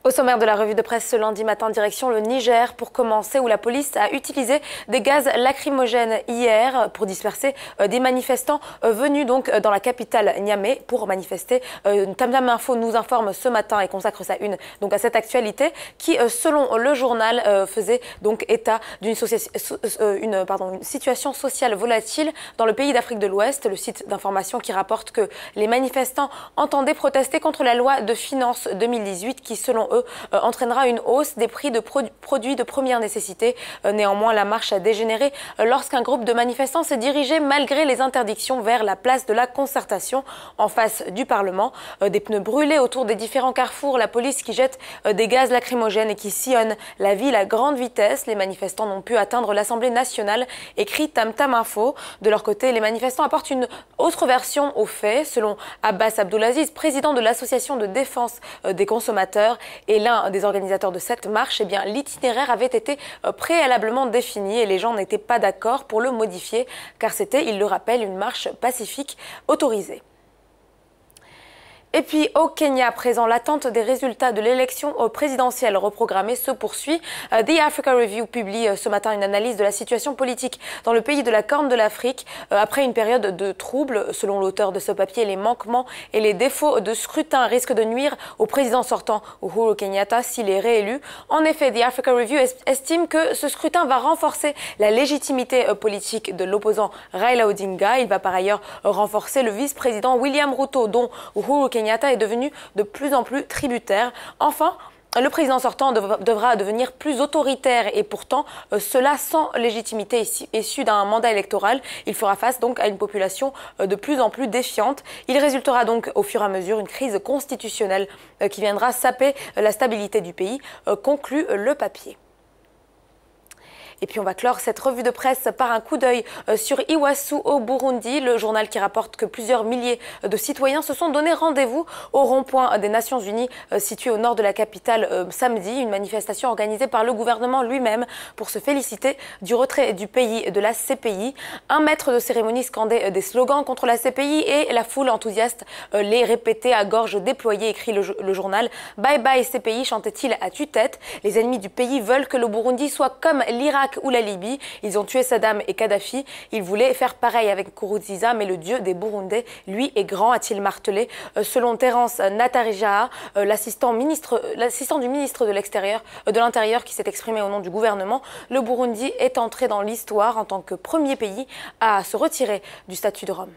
Au sommaire de la revue de presse ce lundi matin, direction le Niger pour commencer, où la police a utilisé des gaz lacrymogènes hier pour disperser des manifestants venus donc dans la capitale Niamey pour manifester. Tam Tam Info nous informe ce matin et consacre sa une donc à cette actualité qui, selon le journal, faisait donc état d'une situation sociale volatile dans le pays d'Afrique de l'Ouest. Le site d'information qui rapporte que les manifestants entendaient protester contre la loi de finances 2018 qui, selon eux, entraînera une hausse des prix de produits de première nécessité. Néanmoins, la marche a dégénéré lorsqu'un groupe de manifestants s'est dirigé, malgré les interdictions, vers la place de la Concertation en face du Parlement. Des pneus brûlés autour des différents carrefours, la police qui jette des gaz lacrymogènes et qui sillonne la ville à grande vitesse. Les manifestants n'ont pu atteindre l'Assemblée nationale, écrit Tam Tam Info. De leur côté, les manifestants apportent une autre version aux faits. Selon Abbas Abdulaziz, président de l'association de défense des consommateurs et l'un des organisateurs de cette marche, l'itinéraire avait été préalablement défini et les gens n'étaient pas d'accord pour le modifier car c'était, il le rappelle, une marche pacifique autorisée. Et puis au Kenya, à présent, l'attente des résultats de l'élection présidentielle reprogrammée se poursuit. The Africa Review publie ce matin une analyse de la situation politique dans le pays de la Corne de l'Afrique après une période de troubles. Selon l'auteur de ce papier, les manquements et les défauts de scrutin risquent de nuire au président sortant Uhuru Kenyatta s'il est réélu. En effet, The Africa Review estime que ce scrutin va renforcer la légitimité politique de l'opposant Raila Odinga. Il va par ailleurs renforcer le vice-président William Ruto, dont Uhuru Kenyatta est devenu de plus en plus tributaire. Enfin, le président sortant devra devenir plus autoritaire et pourtant cela sans légitimité issue d'un mandat électoral. Il fera face donc à une population de plus en plus défiante. Il résultera donc au fur et à mesure une crise constitutionnelle qui viendra saper la stabilité du pays, conclut le papier. Et puis on va clore cette revue de presse par un coup d'œil sur Iwasu au Burundi, le journal qui rapporte que plusieurs milliers de citoyens se sont donné rendez-vous au rond-point des Nations Unies situé au nord de la capitale samedi, une manifestation organisée par le gouvernement lui-même pour se féliciter du retrait du pays de la CPI. Un maître de cérémonie scandait des slogans contre la CPI et la foule enthousiaste les répétait à gorge déployée, écrit le journal. Bye bye CPI, chantait-il à tue-tête. Les ennemis du pays veulent que le Burundi soit comme l'Irak ou la Libye. Ils ont tué Saddam et Kadhafi. Ils voulaient faire pareil avec Nkurunziza, mais le dieu des Burundais, lui, est grand, a-t-il martelé. Selon Terence Nataraja, l'assistant du ministre de l'Intérieur qui s'est exprimé au nom du gouvernement, le Burundi est entré dans l'histoire en tant que premier pays à se retirer du statut de Rome.